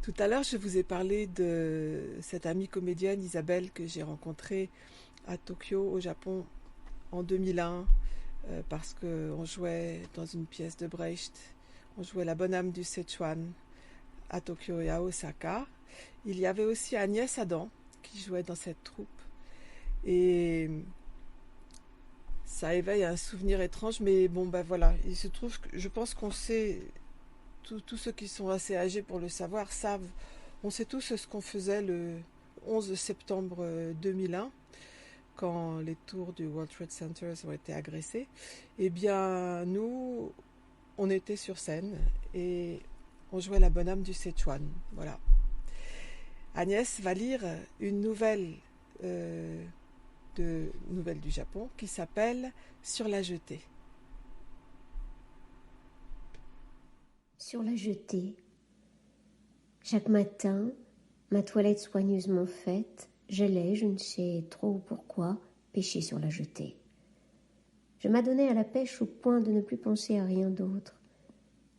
Tout à l'heure, je vous ai parlé de cette amie comédienne Isabelle que j'ai rencontrée à Tokyo, au Japon, en 2001, parce qu'on jouait dans une pièce de Brecht. On jouait La Bonne âme du Szechuan à Tokyo et à Osaka. Il y avait aussi Agnès Adam qui jouait dans cette troupe. Et ça éveille un souvenir étrange, mais bon, ben voilà. Il se trouve que je pense qu'on sait, tous ceux qui sont assez âgés pour le savoir savent, on sait tous ce qu'on faisait le 11 septembre 2001, quand les tours du World Trade Center ont été agressées. Eh bien, nous, on était sur scène et on jouait la bonne âme du Szechuan. Voilà. Agnès va lire une euh, nouvelle du Japon qui s'appelle Sur la jetée. Sur la jetée. Chaque matin, ma toilette soigneusement faite, j'allais, je ne sais trop pourquoi, pêcher sur la jetée. Je m'adonnais à la pêche au point de ne plus penser à rien d'autre.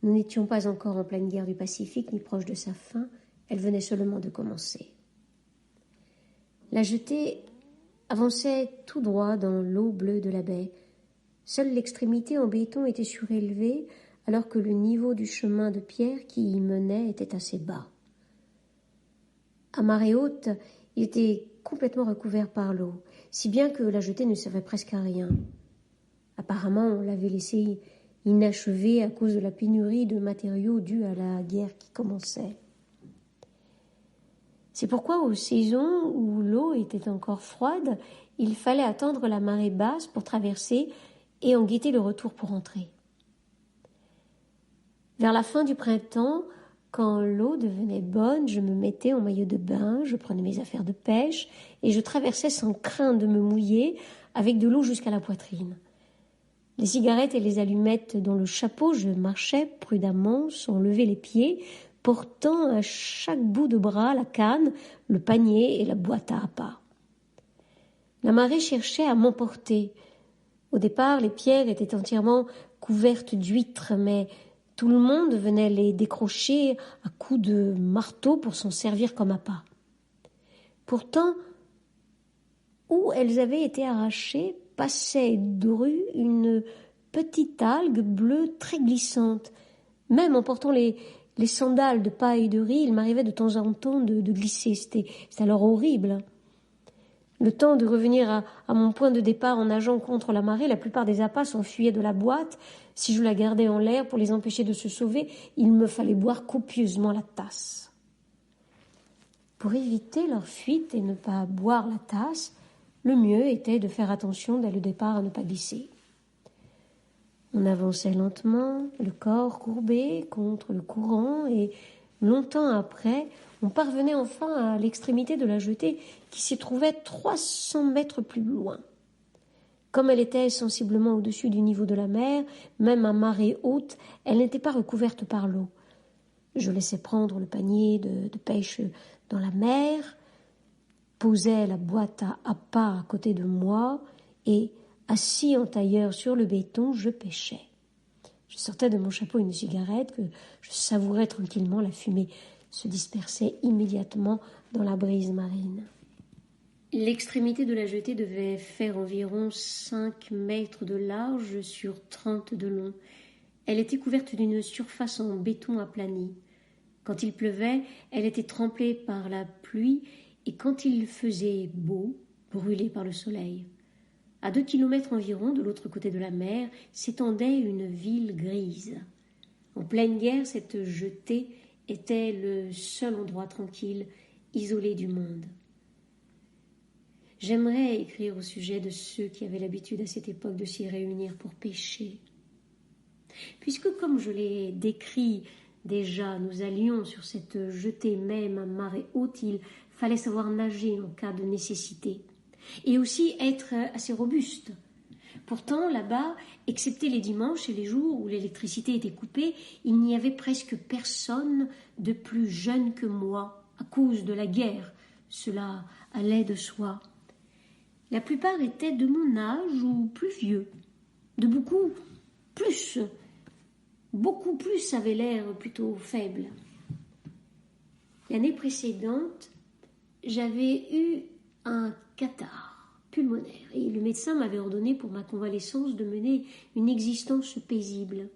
Nous n'étions pas encore en pleine guerre du Pacifique ni proche de sa fin, elle venait seulement de commencer. La jetée avançait tout droit dans l'eau bleue de la baie. Seule l'extrémité en béton était surélevée, alors que le niveau du chemin de pierre qui y menait était assez bas. À marée haute, il était complètement recouvert par l'eau, si bien que la jetée ne servait presque à rien. Apparemment, on l'avait laissée inachevée à cause de la pénurie de matériaux due à la guerre qui commençait. C'est pourquoi, aux saisons où l'eau était encore froide, il fallait attendre la marée basse pour traverser et en guetter le retour pour entrer. Vers la fin du printemps, quand l'eau devenait bonne, je me mettais en maillot de bain, je prenais mes affaires de pêche et je traversais sans crainte de me mouiller avec de l'eau jusqu'à la poitrine. Les cigarettes et les allumettes dans le chapeau, je marchais prudemment sans lever les pieds, portant à chaque bout de bras la canne, le panier et la boîte à appât. La marée cherchait à m'emporter. Au départ, les pierres étaient entièrement couvertes d'huîtres, mais tout le monde venait les décrocher à coups de marteau pour s'en servir comme appât. Pourtant, où elles avaient été arrachées, passait dru une petite algue bleue très glissante. Même en portant les sandales de paille et de riz, il m'arrivait de temps en temps de glisser. C'était alors horrible. Le temps de revenir à mon point de départ en nageant contre la marée, la plupart des appâts s'enfuyaient de la boîte. Si je la gardais en l'air pour les empêcher de se sauver, il me fallait boire copieusement la tasse. Pour éviter leur fuite et ne pas boire la tasse, le mieux était de faire attention dès le départ à ne pas glisser. On avançait lentement, le corps courbé contre le courant, et longtemps après, on parvenait enfin à l'extrémité de la jetée qui s'y trouvait 300 mètres plus loin. Comme elle était sensiblement au-dessus du niveau de la mer, même à marée haute, elle n'était pas recouverte par l'eau. Je laissais prendre le panier de pêche dans la mer, posais la boîte à appât à côté de moi et, assis en tailleur sur le béton, je pêchais. Je sortais de mon chapeau une cigarette que je savourais tranquillement. La fumée se dispersait immédiatement dans la brise marine. L'extrémité de la jetée devait faire environ 5 mètres de large sur 30 de long. Elle était couverte d'une surface en béton aplani. Quand il pleuvait, elle était trempée par la pluie et quand il faisait beau, brûlée par le soleil. À 2 kilomètres environ, de l'autre côté de la mer, s'étendait une ville grise. En pleine guerre, cette jetée était le seul endroit tranquille, isolé du monde. J'aimerais écrire au sujet de ceux qui avaient l'habitude à cette époque de s'y réunir pour pêcher. Puisque, comme je l'ai décrit déjà, nous allions sur cette jetée même à marée haute, il fallait savoir nager en cas de nécessité. Et aussi être assez robuste. Pourtant, là-bas, excepté les dimanches et les jours où l'électricité était coupée, il n'y avait presque personne de plus jeune que moi, à cause de la guerre. Cela allait de soi. La plupart étaient de mon âge ou plus vieux. De beaucoup plus avaient l'air plutôt faibles. L'année précédente, j'avais eu un catarrhe pulmonaire et le médecin m'avait ordonné pour ma convalescence de mener une existence paisible.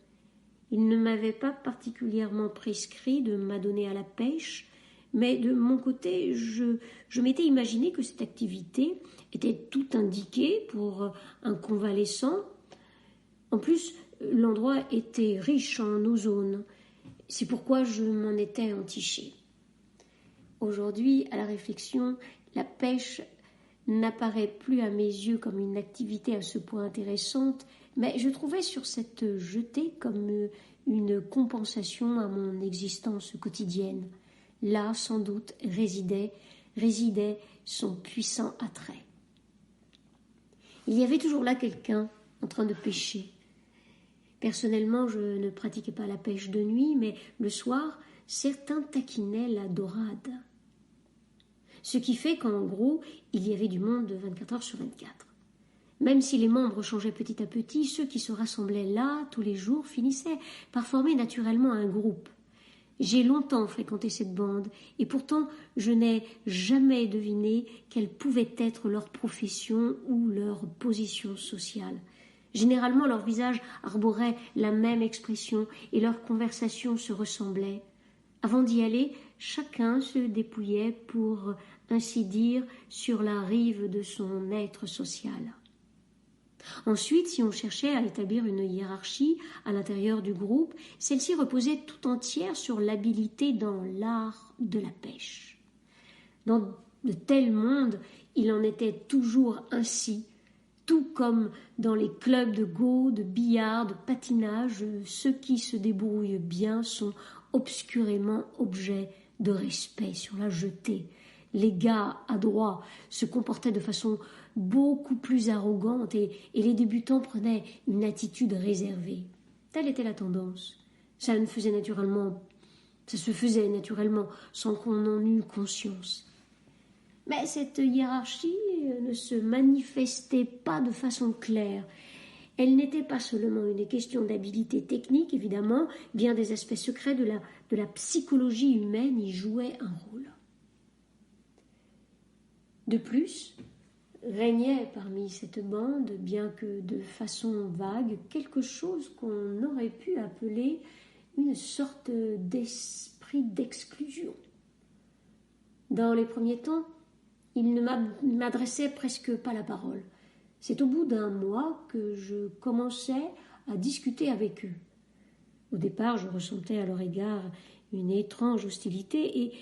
Il ne m'avait pas particulièrement prescrit de m'adonner à la pêche, mais de mon côté, je m'étais imaginé que cette activité était tout indiquée pour un convalescent. En plus, l'endroit était riche en ozone. C'est pourquoi je m'en étais entichée. Aujourd'hui, à la réflexion, la pêche n'apparaît plus à mes yeux comme une activité à ce point intéressante, mais je trouvais sur cette jetée comme une compensation à mon existence quotidienne. Là, sans doute, résidait son puissant attrait. Il y avait toujours là quelqu'un en train de pêcher. Personnellement, je ne pratiquais pas la pêche de nuit, mais le soir, certains taquinaient la dorade. Ce qui fait qu'en gros, il y avait du monde 24 heures sur 24. Même si les membres changeaient petit à petit, ceux qui se rassemblaient là tous les jours finissaient par former naturellement un groupe. J'ai longtemps fréquenté cette bande, et pourtant je n'ai jamais deviné quelle pouvait être leur profession ou leur position sociale. Généralement, leurs visages arboraient la même expression et leurs conversations se ressemblaient. Avant d'y aller, chacun se dépouillait, pour ainsi dire, sur la rive de son être social. Ensuite, si on cherchait à établir une hiérarchie à l'intérieur du groupe, celle-ci reposait tout entière sur l'habileté dans l'art de la pêche. Dans de tels mondes, il en était toujours ainsi. Tout comme dans les clubs de go, de billard, de patinage, ceux qui se débrouillent bien sont obscurément objets de respect sur la jetée. Les gars adroits se comportaient de façon beaucoup plus arrogante et les débutants prenaient une attitude réservée. Telle était la tendance. Ça se faisait naturellement sans qu'on en eût conscience. Mais cette hiérarchie ne se manifestait pas de façon claire. Elle n'était pas seulement une question d'habilité technique, évidemment, bien des aspects secrets de la psychologie humaine y jouaient un rôle. De plus, régnait parmi cette bande, bien que de façon vague, quelque chose qu'on aurait pu appeler une sorte d'esprit d'exclusion. Dans les premiers temps, il ne m'adressait presque pas la parole. C'est au bout d'un mois que je commençais à discuter avec eux. Au départ, je ressentais à leur égard une étrange hostilité et,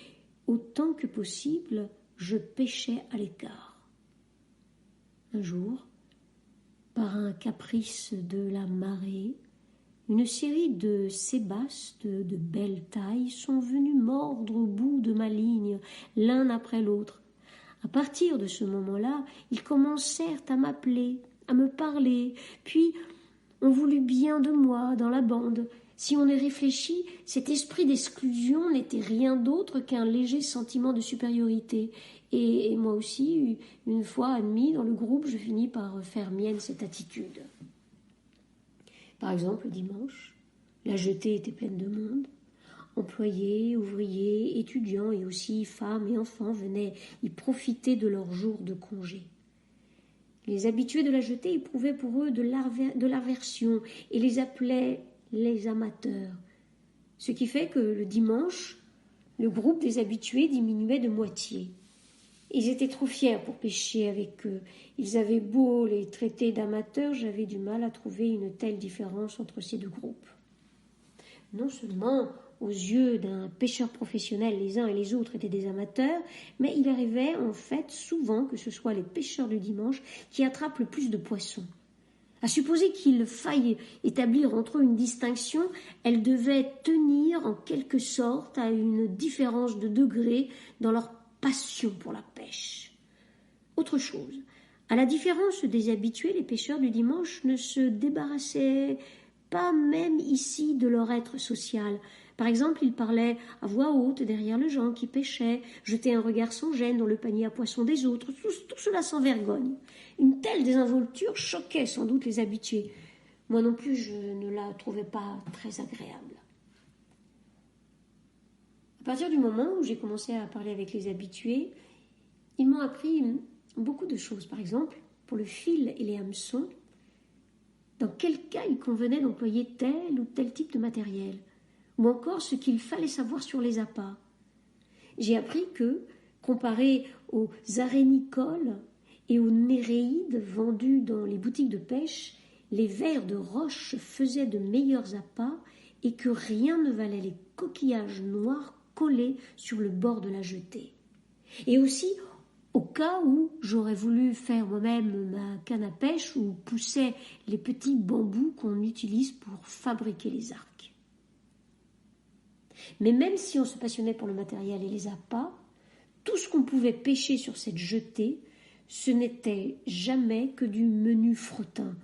autant que possible, je pêchais à l'écart. Un jour, par un caprice de la marée, une série de sébastes de belle taille sont venus mordre au bout de ma ligne, l'un après l'autre. À partir de ce moment-là, ils commencèrent à m'appeler, à me parler, puis on voulut bien de moi dans la bande. Si on y réfléchit, cet esprit d'exclusion n'était rien d'autre qu'un léger sentiment de supériorité. Et moi aussi, une fois admis dans le groupe, je finis par faire mienne cette attitude. Par exemple, le dimanche, la jetée était pleine de monde. Employés, ouvriers, étudiants et aussi femmes et enfants venaient y profiter de leur jour de congé. Les habitués de la jetée éprouvaient pour eux de l'aversion et les appelaient les amateurs. Ce qui fait que le dimanche, le groupe des habitués diminuait de moitié. Ils étaient trop fiers pour pêcher avec eux. Ils avaient beau les traiter d'amateurs, j'avais du mal à trouver une telle différence entre ces deux groupes. Non seulement aux yeux d'un pêcheur professionnel, les uns et les autres étaient des amateurs, mais il arrivait en fait souvent que ce soit les pêcheurs du dimanche qui attrapent le plus de poissons. À supposer qu'il faille établir entre eux une distinction, elle devait tenir en quelque sorte à une différence de degré dans leur passion pour la pêche. Autre chose, à la différence des habitués, les pêcheurs du dimanche ne se débarrassaient pas même ici de leur être social. Par exemple, ils parlaient à voix haute derrière les gens qui pêchaient, jetaient un regard sans gêne dans le panier à poissons des autres, tout cela sans vergogne. Une telle désinvolture choquait sans doute les habitués. Moi non plus, je ne la trouvais pas très agréable. À partir du moment où j'ai commencé à parler avec les habitués, ils m'ont appris beaucoup de choses. Par exemple, pour le fil et les hameçons, dans quel cas il convenait d'employer tel ou tel type de matériel, ou encore ce qu'il fallait savoir sur les appâts. J'ai appris que, comparé aux arénicoles et aux néréides vendus dans les boutiques de pêche, les vers de roche faisaient de meilleurs appâts et que rien ne valait les coquillages noirs collés sur le bord de la jetée. Et aussi, au cas où j'aurais voulu faire moi-même ma canne à pêche ou pousser les petits bambous qu'on utilise pour fabriquer les arcs. Mais même si on se passionnait pour le matériel et les appâts, tout ce qu'on pouvait pêcher sur cette jetée, ce n'était jamais que du menu fretin,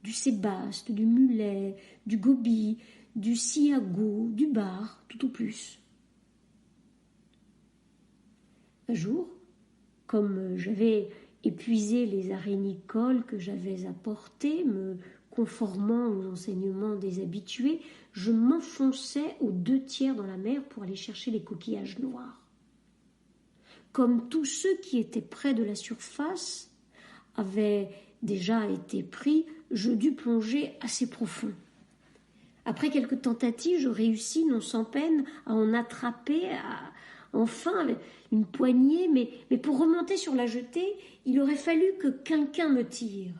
du sébaste, du mulet, du gobi, du siago, du bar, tout au plus. Un jour, comme j'avais épuisé les arénicoles que j'avais apportées, me conformant aux enseignements des habitués, je m'enfonçais aux 2/3 dans la mer pour aller chercher les coquillages noirs. Comme tous ceux qui étaient près de la surface avaient déjà été pris, je dus plonger assez profond. Après quelques tentatives, je réussis non sans peine à en attraper enfin une poignée, mais pour remonter sur la jetée, il aurait fallu que quelqu'un me tire.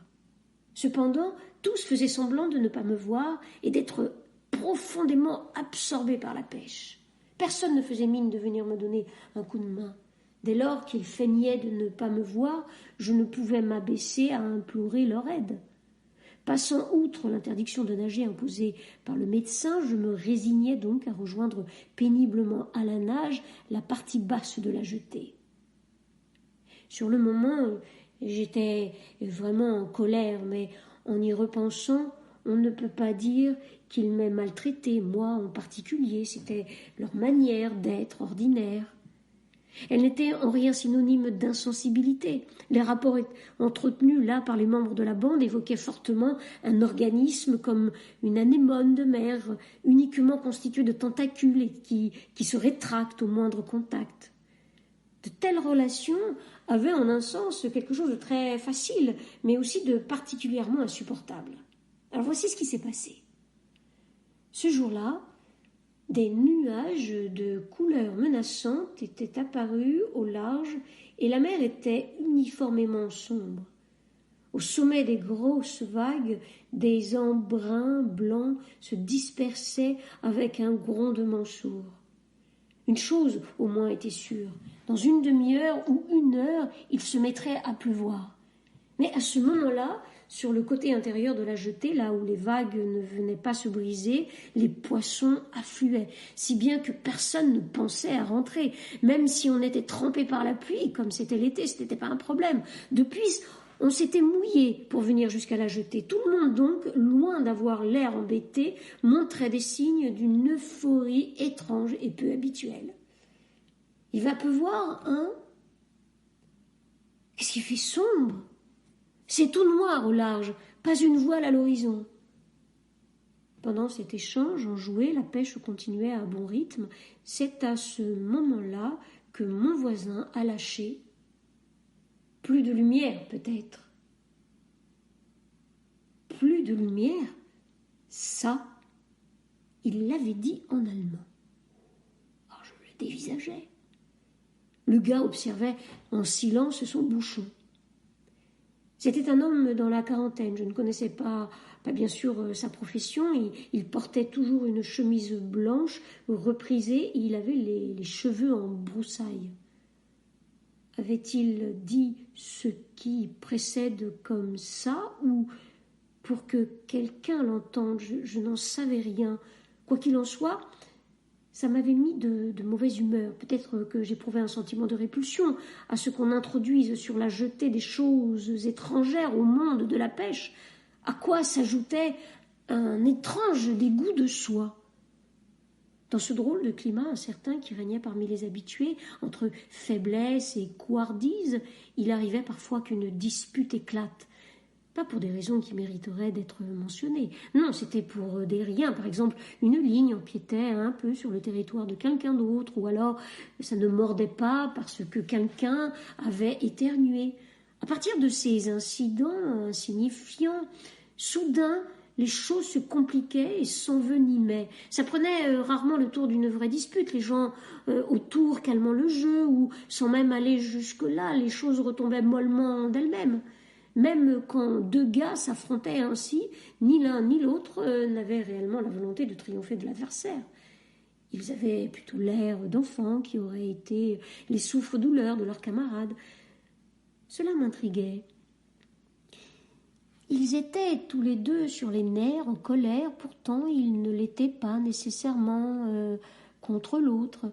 Cependant, tous faisaient semblant de ne pas me voir et d'être profondément absorbés par la pêche. Personne ne faisait mine de venir me donner un coup de main. Dès lors qu'ils feignaient de ne pas me voir, je ne pouvais m'abaisser à implorer leur aide. Passant outre l'interdiction de nager imposée par le médecin, je me résignais donc à rejoindre péniblement à la nage la partie basse de la jetée. Sur le moment, j'étais vraiment en colère, mais en y repensant, on ne peut pas dire qu'ils m'aient maltraité, moi en particulier. C'était leur manière d'être ordinaire. Elle n'était en rien synonyme d'insensibilité. Les rapports entretenus là par les membres de la bande évoquaient fortement un organisme comme une anémone de mer, uniquement constitué de tentacules et qui se rétracte au moindre contact. De telles relations avaient en un sens quelque chose de très facile, mais aussi de particulièrement insupportable. Alors voici ce qui s'est passé. Ce jour-là, des nuages de couleurs menaçantes étaient apparus au large et la mer était uniformément sombre. Au sommet des grosses vagues, des embruns blancs se dispersaient avec un grondement sourd. Une chose au moins était sûre, dans une demi-heure ou 1 heure, il se mettrait à pleuvoir. Mais à ce moment-là, sur le côté intérieur de la jetée, là où les vagues ne venaient pas se briser, les poissons affluaient, si bien que personne ne pensait à rentrer. Même si on était trempé par la pluie, comme c'était l'été, ce n'était pas un problème. Depuis, on s'était mouillé pour venir jusqu'à la jetée. Tout le monde donc, loin d'avoir l'air embêté, montrait des signes d'une euphorie étrange et peu habituelle. « Il va pleuvoir, hein ? Qu'est-ce qu'il fait sombre ? C'est tout noir au large, pas une voile à l'horizon. » Pendant cet échange enjoué, la pêche continuait à bon rythme. C'est à ce moment-là que mon voisin a lâché. Plus de lumière, peut-être. Plus de lumière, ça, il l'avait dit en allemand. Alors je le dévisageais. Le gars observait en silence son bouchon. C'était un homme dans la quarantaine. Je ne connaissais pas bien sûr sa profession. Il portait toujours une chemise blanche reprisée et il avait les cheveux en broussailles. Avait-il dit ce qui précède comme ça ou pour que quelqu'un l'entende? Je n'en savais rien. Quoi qu'il en soit, ça m'avait mis de mauvaise humeur. Peut-être que j'éprouvais un sentiment de répulsion à ce qu'on introduise sur la jetée des choses étrangères au monde de la pêche, à quoi s'ajoutait un étrange dégoût de soi. Dans ce drôle de climat incertain qui régnait parmi les habitués, entre faiblesse et couardise, il arrivait parfois qu'une dispute éclate. Pas pour des raisons qui mériteraient d'être mentionnées. Non, c'était pour des riens. Par exemple, une ligne empiétait un peu sur le territoire de quelqu'un d'autre, ou alors ça ne mordait pas parce que quelqu'un avait éternué. À partir de ces incidents insignifiants, soudain, les choses se compliquaient et s'envenimaient. Ça prenait rarement le tour d'une vraie dispute, les gens autour calmant le jeu, ou sans même aller jusque-là, les choses retombaient mollement d'elles-mêmes. Même quand deux gars s'affrontaient ainsi, ni l'un ni l'autre n'avaient réellement la volonté de triompher de l'adversaire. Ils avaient plutôt l'air d'enfants qui auraient été les souffres-douleurs de leurs camarades. Cela m'intriguait. Ils étaient tous les deux sur les nerfs, en colère, pourtant ils ne l'étaient pas nécessairement contre l'autre.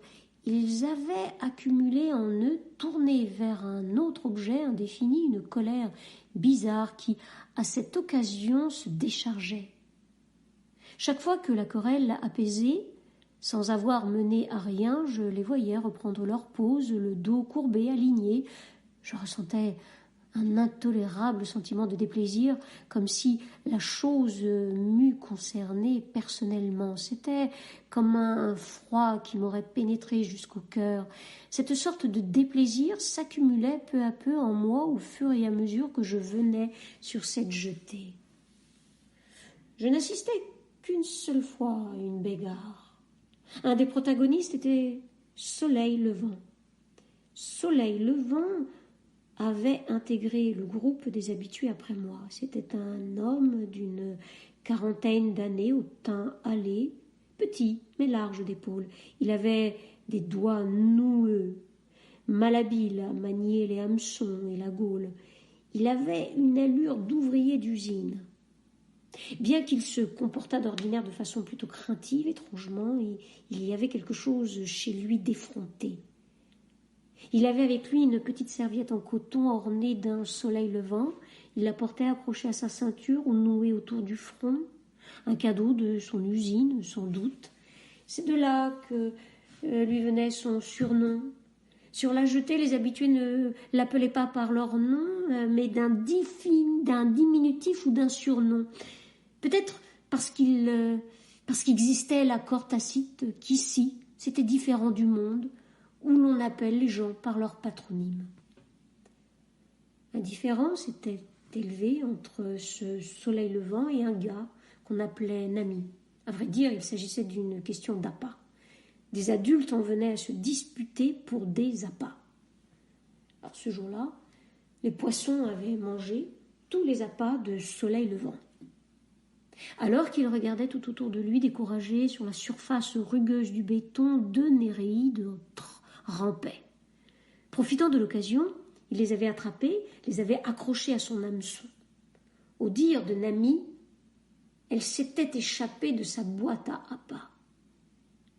Ils avaient accumulé en eux, tourné vers un autre objet indéfini, une colère bizarre qui, à cette occasion, se déchargeait. Chaque fois que la querelle apaisée, sans avoir mené à rien, je les voyais reprendre leur pose, le dos courbé, aligné. Je ressentais un intolérable sentiment de déplaisir, comme si la chose m'eût concerné personnellement. C'était comme un froid qui m'aurait pénétré jusqu'au cœur. Cette sorte de déplaisir s'accumulait peu à peu en moi au fur et à mesure que je venais sur cette jetée. Je n'assistais qu'une seule fois à une bagarre. Un des protagonistes était Soleil Levant. Soleil Levant avait intégré le groupe des habitués après moi. C'était un homme d'une quarantaine d'années, au teint hâlé, petit mais large d'épaules. Il avait des doigts noueux, malhabile à manier les hameçons et la gaule. Il avait une allure d'ouvrier d'usine. Bien qu'il se comportât d'ordinaire de façon plutôt craintive, étrangement, il y avait quelque chose chez lui d'effronté. Il avait avec lui une petite serviette en coton ornée d'un soleil levant. Il la portait accrochée à sa ceinture ou nouée autour du front. Un cadeau de son usine, sans doute. C'est de là que lui venait son surnom. Sur la jetée, les habitués ne l'appelaient pas par leur nom, mais d'un diminutif ou d'un surnom. Peut-être parce qu'il existait l'accord tacite qu'ici, c'était différent du monde, où l'on appelle les gens par leur patronyme. Un différence était élevée entre ce soleil levant et un gars qu'on appelait Nami. À vrai dire, il s'agissait d'une question d'appât. Des adultes en venaient à se disputer pour des appâts. Alors ce jour-là, les poissons avaient mangé tous les appâts de soleil levant. Alors qu'il regardait tout autour de lui, découragé sur la surface rugueuse du béton, deux néréides rampaient. Profitant de l'occasion, il les avait attrapés, les avait accrochés à son hameçon. Au dire de Nami, elle s'était échappée de sa boîte à appâts.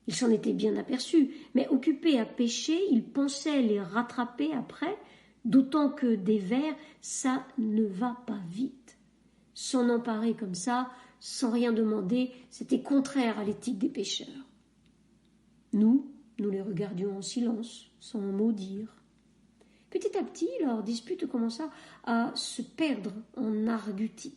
Il s'en était bien aperçu, mais occupé à pêcher, il pensait les rattraper après, d'autant que des vers, ça ne va pas vite. S'en emparer comme ça, sans rien demander, c'était contraire à l'éthique des pêcheurs. Nous les regardions en silence, sans mot dire. Petit à petit, leur dispute commença à se perdre en arguties.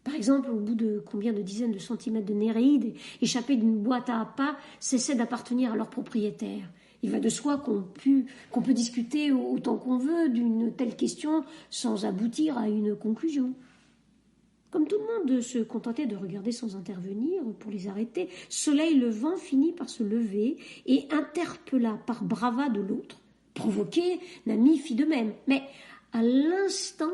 Par exemple, au bout de combien de dizaines de centimètres de néréides échappés d'une boîte à appâts cessaient d'appartenir à leur propriétaire. Il va de soi qu'on peut discuter autant qu'on veut d'une telle question sans aboutir à une conclusion. Comme tout le monde se contentait de regarder sans intervenir pour les arrêter, Soleil Levant finit par se lever et interpella par bravade l'autre. Provoqué, Nami fit de même, mais à l'instant,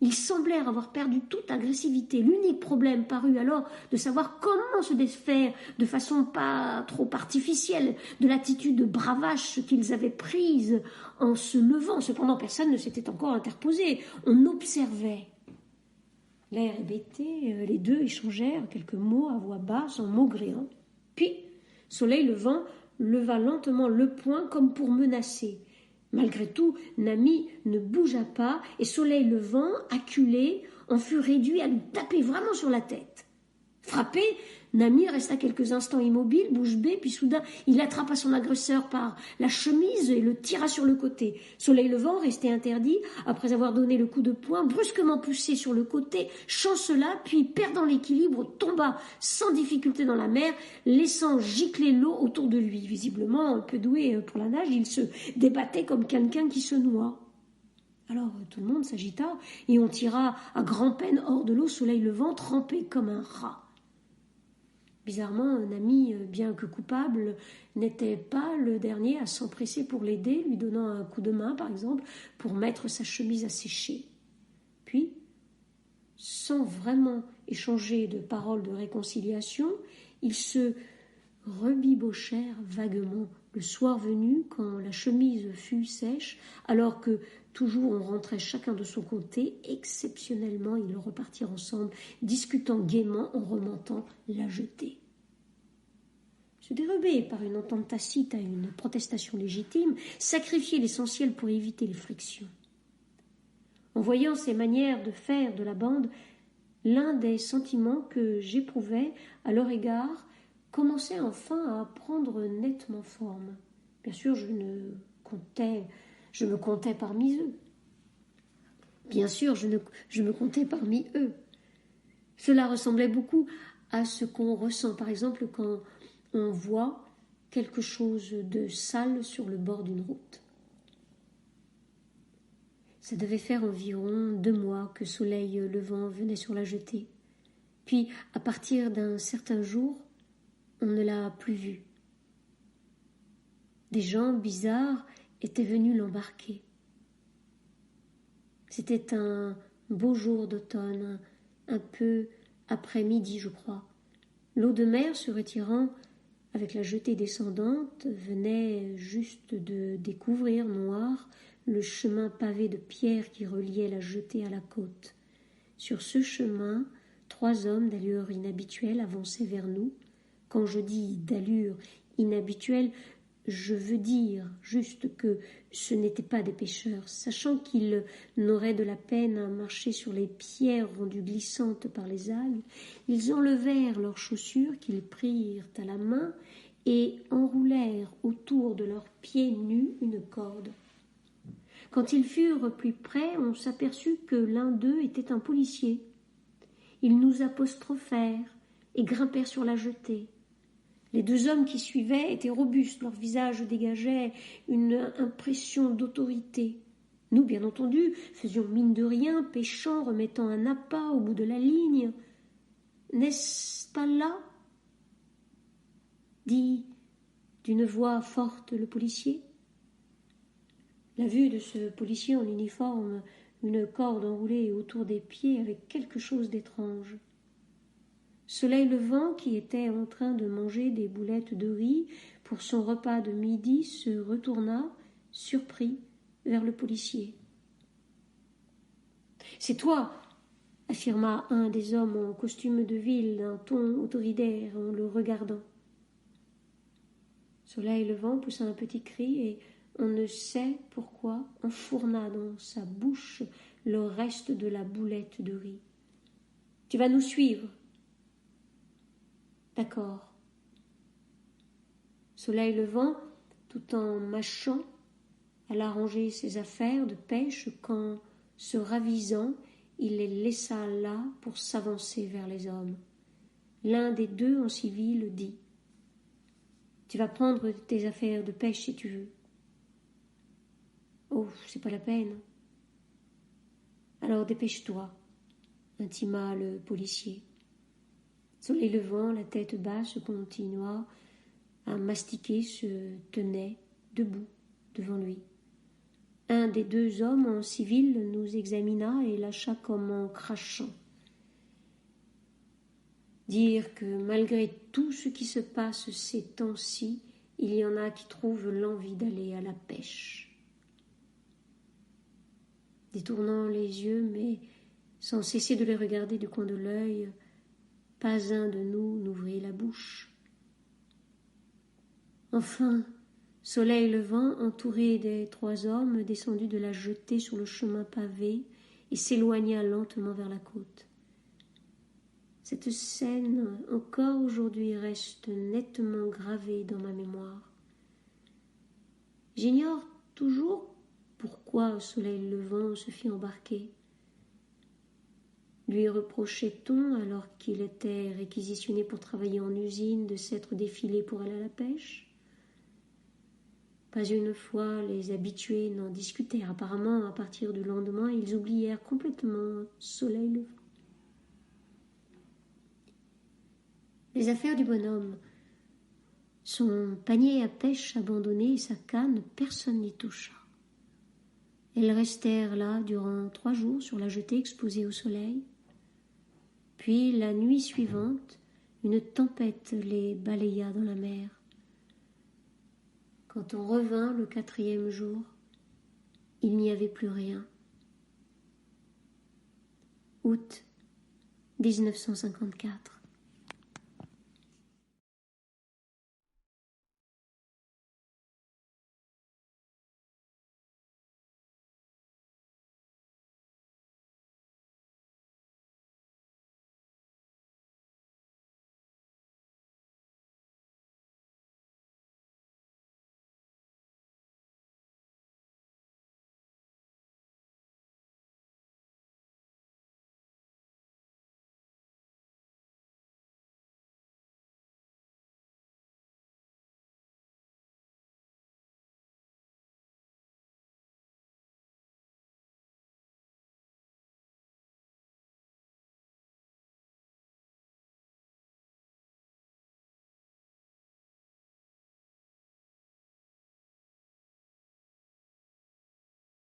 ils semblèrent avoir perdu toute agressivité. L'unique problème parut alors de savoir comment se défaire de façon pas trop artificielle de l'attitude bravache qu'ils avaient prise en se levant. Cependant, personne ne s'était encore interposé. On observait. L'air hébété, les deux échangèrent quelques mots à voix basse en maugréant. Puis, Soleil Levant leva lentement le poing comme pour menacer. Malgré tout, Nami ne bougea pas et Soleil Levant, acculé, en fut réduit à lui taper vraiment sur la tête. Frappé, Nami resta quelques instants immobile, bouche bée, puis soudain il attrapa son agresseur par la chemise et le tira sur le côté. Soleil Levant, resté interdit, après avoir donné le coup de poing, brusquement poussé sur le côté, chancela, puis perdant l'équilibre, tomba sans difficulté dans la mer, laissant gicler l'eau autour de lui. Visiblement un peu doué pour la nage, il se débattait comme quelqu'un qui se noie. Alors tout le monde s'agita et on tira à grand-peine hors de l'eau Soleil Levant, trempé comme un rat. Bizarrement, Nami, bien que coupable, n'était pas le dernier à s'empresser pour l'aider, lui donnant un coup de main, par exemple, pour mettre sa chemise à sécher. Puis, sans vraiment échanger de paroles de réconciliation, ils se rebibochèrent vaguement le soir venu, quand la chemise fut sèche, alors que toujours on rentrait chacun de son côté. Exceptionnellement, ils repartirent ensemble, discutant gaiement en remontant la jetée. Se dérober par une entente tacite à une protestation légitime, sacrifier l'essentiel pour éviter les frictions. En voyant ces manières de faire de la bande, l'un des sentiments que j'éprouvais à leur égard commençait enfin à prendre nettement forme. Bien sûr, je me comptais parmi eux. Bien sûr, je me comptais parmi eux. Cela ressemblait beaucoup à ce qu'on ressent, par exemple, quand on voit quelque chose de sale sur le bord d'une route. Ça devait faire environ 2 mois que Soleil Levant venait sur la jetée. Puis, à partir d'un certain jour, on ne l'a plus vu. Des gens bizarres étaient venus l'embarquer. C'était un beau jour d'automne, un peu après midi, je crois. L'eau de mer, se retirant avec la jetée descendante, venait juste de découvrir noir le chemin pavé de pierres qui reliait la jetée à la côte. Sur ce chemin, 3 hommes d'allure inhabituelle avançaient vers nous. Quand je dis d'allure inhabituelle, je veux dire juste que ce n'étaient pas des pêcheurs. Sachant qu'ils n'auraient de la peine à marcher sur les pierres rendues glissantes par les algues, ils enlevèrent leurs chaussures qu'ils prirent à la main et enroulèrent autour de leurs pieds nus une corde. Quand ils furent plus près, on s'aperçut que l'un d'eux était un policier. Ils nous apostrophèrent et grimpèrent sur la jetée. Les 2 hommes qui suivaient étaient robustes, leur visage dégageait une impression d'autorité. Nous, bien entendu, faisions mine de rien, pêchant, remettant un appât au bout de la ligne. « N'est-ce pas là ?» dit d'une voix forte le policier. La vue de ce policier en uniforme, une corde enroulée autour des pieds, avait quelque chose d'étrange. Soleil Levant, qui était en train de manger des boulettes de riz pour son repas de midi, se retourna, surpris, vers le policier. « C'est toi !» affirma un des hommes en costume de ville d'un ton autoritaire en le regardant. Soleil Levant poussa un petit cri et, on ne sait pourquoi, enfourna dans sa bouche le reste de la boulette de riz. « Tu vas nous suivre !» « D'accord. » Soleil Levant, tout en mâchant, alla ranger ses affaires de pêche quand, se ravisant, il les laissa là pour s'avancer vers les hommes. L'un des 2 en civil dit « Tu vas prendre tes affaires de pêche si tu veux. »« Oh, c'est pas la peine. »« Alors dépêche-toi, » intima le policier. Soleil Levant, la tête basse, continua à mastiquer, se tenait debout devant lui. Un des 2 hommes en civil nous examina et lâcha comme en crachant. Dire que malgré tout ce qui se passe ces temps-ci, il y en a qui trouvent l'envie d'aller à la pêche. Détournant les yeux, mais sans cesser de les regarder du coin de l'œil, pas un de nous n'ouvrit la bouche. Enfin, Soleil Levant, entouré des 3 hommes, descendit de la jetée sur le chemin pavé et s'éloigna lentement vers la côte. Cette scène, encore aujourd'hui, reste nettement gravée dans ma mémoire. J'ignore toujours pourquoi, au soleil levant, on se fit embarquer. Lui reprochait-on, alors qu'il était réquisitionné pour travailler en usine, de s'être défilé pour aller à la pêche ? Pas une fois les habitués n'en discutèrent. Apparemment, à partir du lendemain, ils oublièrent complètement soleil levant. Les affaires du bonhomme, son panier à pêche abandonné et sa canne, personne n'y toucha. Elles restèrent là durant 3 jours sur la jetée exposée au soleil. Puis, la nuit suivante, une tempête les balaya dans la mer. Quand on revint le 4e jour, il n'y avait plus rien. Août 1954.